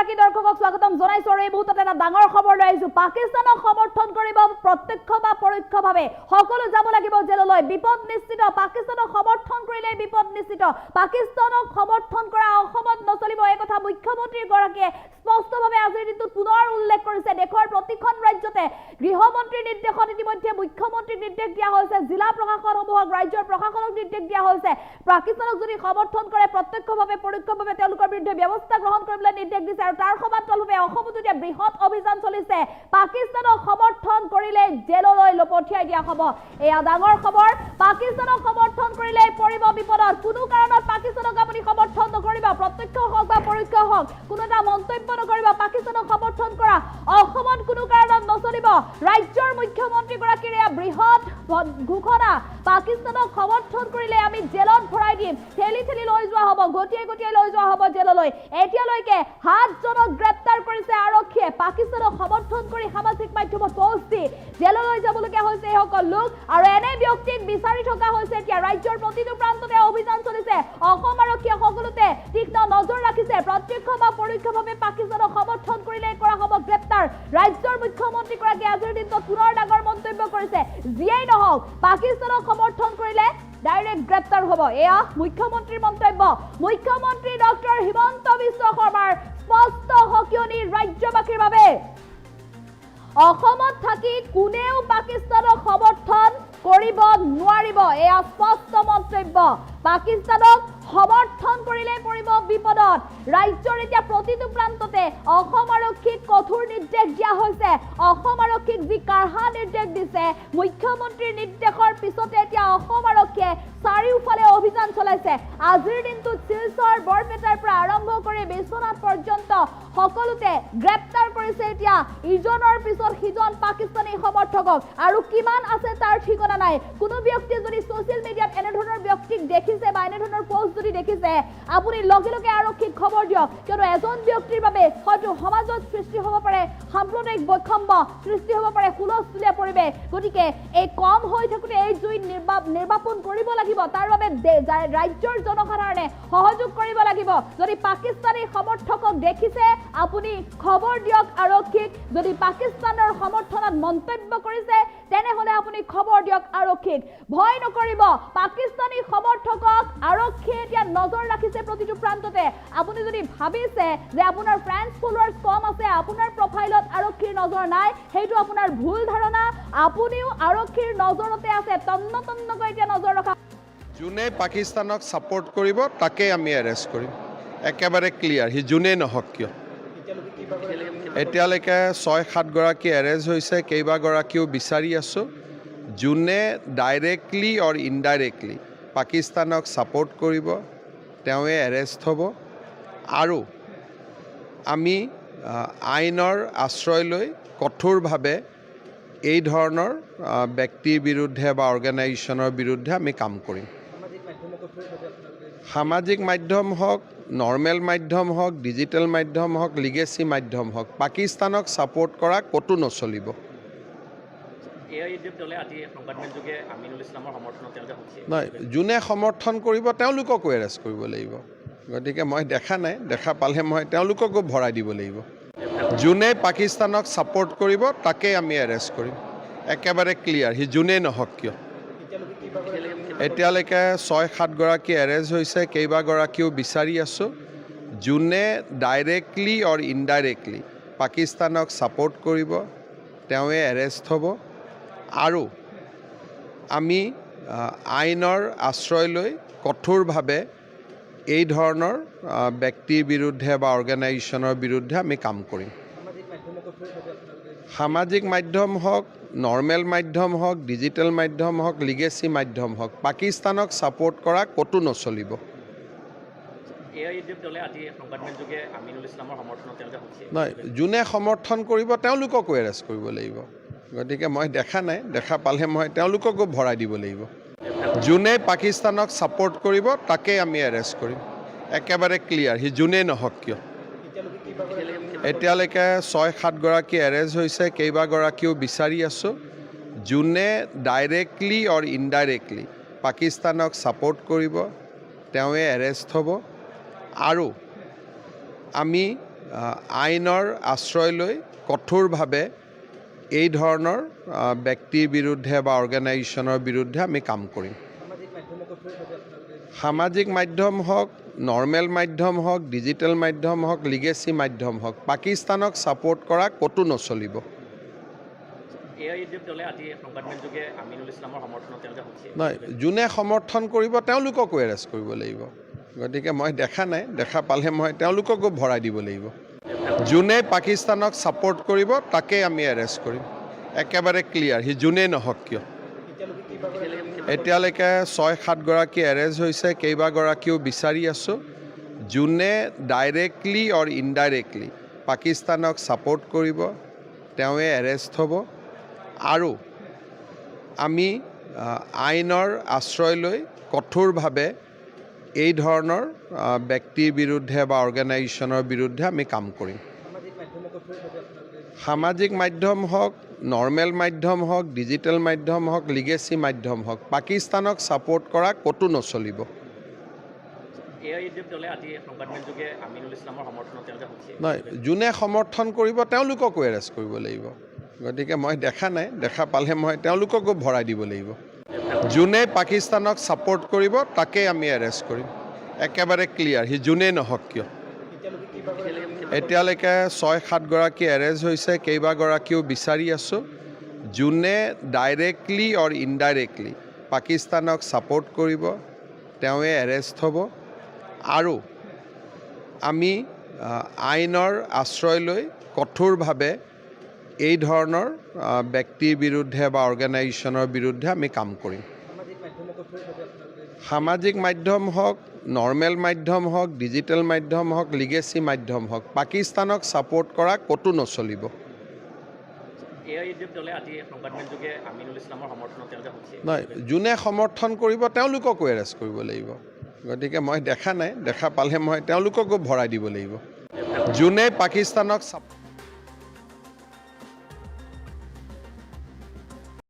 সকলগৰাকী দৰ্শকক স্বাগতম জনাইছো আৰু এই মুহূৰ্তত এটা ডাঙৰ খবৰ লৈ আহিছো পাকিস্তানক সমৰ্থন কৰিব প্ৰত্যক্ষ বা পৰোক্ষভাৱে সকলো যাব লাগিব জেললৈ বিপদ নিশ্চিত পাকিস্তানক সমৰ্থন কৰিলে বিপদ নিশ্চিত পাকিস্তানক সমৰ্থন কৰা অসমত নচলিব এই কথা মুখ্যমন্ত্ৰী গৰাকীয়ে স্পষ্টভাৱে আজিৰ দিনটোত পুনৰ উল্লেখ কৰিছে দেশৰ প্ৰতিখন ৰাজ্যতে গৃহমন্ত্ৰীৰ নিৰ্দেশত ইতিমধ্যে মুখ্যমন্ত্ৰীক নিৰ্দেশ দিয়া হৈছে জিলা প্ৰশাসনসমূহক ৰাজ্যৰ প্ৰশাসনক নিৰ্দেশ দিয়া হৈছে পাকিস্তানক যদি সমৰ্থন কৰে প্ৰত্যক্ষভাৱে পৰোক্ষভাৱে তেওঁলোকৰ বিৰুদ্ধে ব্যৱস্থা গ্ৰহণ কৰিবলৈ নিৰ্দেশ দিছে আৰু তাৰ সমান্তৰালভাৱে অসমত এতিয়া বৃহৎ অভিযান চলিছে পাকিস্তানক সমৰ্থন কৰিলে জেললৈ পঠিয়াই দিয়া হ'ব এয়া ডাঙৰ খবৰ পাকিস্তানক সমৰ্থন কৰিলে পৰিব বিপদত কোনো কাৰণত পাকিস্তানক আপুনি সমৰ্থন নকৰিব প্ৰত্যক্ষ হওক বা পৰোক্ষ হওক কোনো এটা মন্তব্য নকৰিব পাকিস্তানক সমৰ্থন কৰা অসমত কোনো কাৰণত নচলিব ৰাজ্যৰ মুখ্যমন্ত্ৰী গৰাকীৰ এয়া বৃহৎ ঘোষণা পাকিস্তানক সমৰ্থন কৰিলে আমি জেলত ভৰাই দিম ঠেলি ঠেলি লৈ যোৱা হ'ব গটিয়াই লৈ যোৱা হ'ব জেললৈ এতিয়ালৈকে 7 জনক গ্ৰেপ্তাৰ কৰিছে আৰক্ষীয়ে পাকিস্তানক সমৰ্থন কৰি সামাজিক মাধ্যমত পোষ্ট দি জেললৈ যাবলগীয়া হৈছে এই সকল লোক আৰু এনে ব্যক্তিক বিচাৰি থকা হৈছে এতিয়া ৰাজ্যৰ প্ৰতিটো প্ৰান্ততে অভিযান চলিছে অসম আৰক্ষীয়ে সকলোতে তীক্ষ্ণ নজৰ ৰাখিছে প্ৰত্যক্ষ বা পৰোক্ষভাৱে পাকিস্তানক সমৰ্থন কৰিলে কৰা হ'ব গ্ৰেপ্তাৰ ৰাজ্যৰ মুখ্যমন্ত্ৰী গৰাকীয়ে আজিৰ দিনটোত পুনৰ ডাঙৰ মন্তব্য কৰিছে যিয়েই নহওক পাকিস্তানক সমৰ্থন কৰিলে ডাইৰেক্ট গ্ৰেপ্তাৰ হ'ব এয়া মুখ্যমন্ত্ৰীৰ মন্তব্য মুখ্যমন্ত্ৰী ডক্টৰ হিমন্ত বিশ্ব শৰ্মাৰ স্পষ্ট হকিয়নি ৰাজ্যবাসীৰ বাবে অসমত থাকি কোনেও পাকিস্তানক সমৰ্থন কৰিব নোৱাৰিব এয়া স্পষ্ট মন্তব্য পাকিস্তানক সমৰ্থন কৰিলে পৰিব বিপদত ৰাজ্যৰ এতিয়া প্ৰতিটো প্ৰান্ততে অসম আৰক্ষীক কঠোৰ নিৰ্দেশ দিয়া হৈছে অসম আৰক্ষীক যি কাঢ়া নিৰ্দেশ দিছে মুখ্যমন্ত্ৰীৰ নিৰ্দেশৰ পিছতে এতিয়া অসম আৰক্ষীয়ে চাৰিওফালে অভিযান চলাইছে আজিৰ দিনটোত শিলচৰ বৰপেটাৰ পৰা আৰম্ভ কৰি বিশ্বনাথ পৰ্যন্ত সকলোতে গ্ৰেপ্তাৰ কৰিছে এতিয়া ইজনৰ পিছত সিজন পাকিস্তানী সমৰ্থকক আৰু কিমান আছে তাৰ ঠিকনা নাই কোনো ব্যক্তি যদি সোশ্যাল মিডিয়াত এনেধৰণৰ ব্যক্তিক দেখিছে বা এনেধৰণৰ পোষ্ট যদি দেখিছে আপুনি লগে লগে আৰক্ষীক খবৰ দিয়ক কিয়নো এজন ব্যক্তিৰ বাবে হয়তো সমাজত সৃষ্টি হ'ব পাৰে সাম্প্ৰদায়িক বৈষম্য সৃষ্টি হ'ব পাৰে হুলস্থুলীয়া পৰিৱেশ গতিকে এই কম হৈ থাকোঁতে এই জুই নিৰ্বাপন কৰিব লাগিব তাৰ বাবে ৰাজ্যৰ জনসাধাৰণে সহযোগ কৰিব লাগিব যদি পাকিস্তানী সমৰ্থকক দেখিছে আপুনি খবৰ দিয়ক আৰক্ষীক যদি পাকিস্তানৰ সমৰ্থনত মন্তব্য কৰিছে তেনেহলে আপুনি খবৰ দিয়ক আৰক্ষীক ভয় নকৰিব পাকিস্তানী সমৰ্থকক আৰক্ষীয়ে এতিয়া নজৰ ৰাখিছে প্ৰতিটো প্ৰান্ততে আপুনি যদি ভাবিছে যে আপোনাৰ ফ্ৰেণ্ডছ ফলোৱাৰ্ছ কম আছে আপোনাৰ প্ৰফাইলত আৰক্ষীৰ নজৰ নাই সেইটো আপোনাৰ ভুল ধাৰণা আপুনিও আৰক্ষীৰ নজৰতে আছে তন্নতন্নকৈ এতিয়া নজৰ ৰখা যোনে পাকিস্তানক ছাপোৰ্ট কৰিব তাকে আমি এৰেষ্ট কৰিম একেবাৰে ক্লিয়াৰ হি যোনে নহওক কিয় এতিয়ালৈকে 6-7 গৰাকী এৰেষ্ট হৈছে কেইবাগৰাকীও বিচাৰি আছোঁ যোনে ডাইৰেক্টলি অৰ ইনডাইৰেক্টলি পাকিস্তানক ছাপোৰ্ট কৰিব তেওঁৱে এৰেষ্ট হ'ব আৰু আমি আইনৰ আশ্ৰয় লৈ কঠোৰভাৱে এই ধৰণৰ ব্যক্তিৰ বিৰুদ্ধে বা অৰ্গেনাইজেশ্যনৰ বিৰুদ্ধে আমি কাম কৰিম সামাজিক মাধ্যম হওক নৰ্মেল মাধ্যম হওক ডিজিটেল মাধ্যম হওক লিগেচি মাধ্যম হওক পাকিস্তানক ছাপোৰ্ট কৰা ক'তো নচলিব নহয় যোনে সমৰ্থন কৰিব তেওঁলোককো এৰেষ্ট কৰিব লাগিব গতিকে মই দেখা নাই দেখা পালে মই তেওঁলোককো ভৰাই দিব লাগিব যোনে পাকিস্তানক ছাপোৰ্ট কৰিব তাকে আমি এৰেষ্ট কৰিম একেবাৰে ক্লিয়াৰ হি যোনে নহওক কিয় এতিয়ালৈকে 6-7 গৰাকী এৰেষ্ট হৈছে কেইবাগৰাকীও বিচাৰি আছোঁ যোনে ডাইৰেক্টলি অৰ ইনডাইৰেক্টলি পাকিস্তানক ছাপোৰ্ট কৰিব তেওঁৱে এৰেষ্ট হ'ব আৰু আমি আইনৰ আশ্ৰয় লৈ কঠোৰভাৱে এই ধৰণৰ ব্যক্তিৰ বিৰুদ্ধে বা অৰ্গেনাইজেশ্যনৰ বিৰুদ্ধে আমি কাম কৰিম সামাজিক মাধ্যম হওক নৰ্মেল মাধ্যম হওক ডিজিটেল মাধ্যম হওক লিগেচি মাধ্যম হওক পাকিস্তানক ছাপোৰ্ট কৰা ক'তো নচলিব নহয় যোনে সমৰ্থন কৰিব তেওঁলোককো এৰেষ্ট কৰিব লাগিব গতিকে মই দেখা নাই দেখা পালে মই তেওঁলোককো ভৰাই দিব লাগিব যোনে পাকিস্তানক ছাপোৰ্ট কৰিব তাকে আমি এৰেষ্ট কৰিম একেবাৰে ক্লিয়াৰ হি যোনে নহওক কিয় এতিয়ালৈকে 6-7 গৰাকী এৰেষ্ট হৈছে কেইবাগৰাকীও বিচাৰি আছোঁ যোনে ডাইৰেক্টলি অৰ ইনডাইৰেক্টলি পাকিস্তানক ছাপোৰ্ট কৰিব তেওঁৱে এৰেষ্ট হ'ব আৰু আমি আইনৰ আশ্ৰয় লৈ কঠোৰভাৱে এই ধৰণৰ ব্যক্তিৰ বিৰুদ্ধে বা অৰ্গেনাইজেশ্যনৰ বিৰুদ্ধে আমি কাম কৰিম। সামাজিক মাধ্যম হওক, নৰ্মেল মাধ্যম হওক, ডিজিটেল মাধ্যম হওক, লিগেচি মাধ্যম হওক, পাকিস্তানক ছাপোৰ্ট কৰা ক'তো নচলিব। নহয়, যোনে সমৰ্থন কৰিব তেওঁলোককো এৰেষ্ট কৰিব লাগিব। গতিকে মই দেখা নাই, দেখা পালে মই তেওঁলোককো ভৰাই দিব লাগিব। যোনে পাকিস্তানক ছাপোৰ্ট কৰিব তাকেই আমি এৰেষ্ট কৰিম, একেবাৰে ক্লিয়াৰ, সি যোনেই নহওক কিয়। এতিয়ালৈকে 6-7 গৰাকী এৰেষ্ট হৈছে, কেইবাগৰাকীও বিচাৰি আছোঁ। যোনে ডাইৰেক্টলি অৰ ইনডাইৰেক্টলি পাকিস্তানক ছাপোৰ্ট কৰিব তেওঁৱে এৰেষ্ট হ'ব। আৰু আমি আইনৰ আশ্ৰয় লৈ কঠোৰভাৱে এই ধৰণৰ ব্যক্তিৰ বিৰুদ্ধে বা অৰ্গেনাইজেশ্যনৰ বিৰুদ্ধে আমি কাম কৰিম। সামাজিক মাধ্যম হওক, নৰ্মেল মাধ্যম হওক, ডিজিটেল মাধ্যম হওক, লিগেচি মাধ্যম হওক, পাকিস্তানক ছাপোৰ্ট কৰা ক'তো নচলিব। নহয়, যোনে সমৰ্থন কৰিব তেওঁলোককো এৰেষ্ট কৰিব লাগিব। গতিকে মই দেখা নাই, দেখা পালে মই তেওঁলোককো ভৰাই দিব লাগিব। যোনে পাকিস্তানক ছাপোৰ্ট কৰিব তাকেই আমি এৰেষ্ট কৰিম, একেবাৰে ক্লিয়াৰ, সি যোনেই নহওক কিয়। এতিয়ালৈকে 6-7 গৰাকী এৰেষ্ট হৈছে, কেইবাগৰাকীও বিচাৰি আছোঁ। যোনে ডাইৰেক্টলি অৰ ইনডাইৰেক্টলি পাকিস্তানক ছাপোৰ্ট কৰিব তেওঁৱে এৰেষ্ট হ'ব। আৰু আমি আইনৰ আশ্ৰয় লৈ কঠোৰভাৱে এই ধৰণৰ ব্যক্তিৰ বিৰুদ্ধে বা অৰ্গেনাইজেশ্যনৰ বিৰুদ্ধে আমি কাম কৰিম। সামাজিক মাধ্যম হওক, নৰ্মেল মাধ্যম হওক, ডিজিটেল মাধ্যম হওক, লিগেচি মাধ্যম হওক, পাকিস্তানক ছাপোৰ্ট কৰা ক'তো নচলিব। নহয়, যোনে সমৰ্থন কৰিব তেওঁলোককো এৰেষ্ট কৰিব লাগিব। গতিকে মই দেখা নাই, দেখা পালে মই তেওঁলোককো ভৰাই দিব লাগিব। যোনে পাকিস্তানক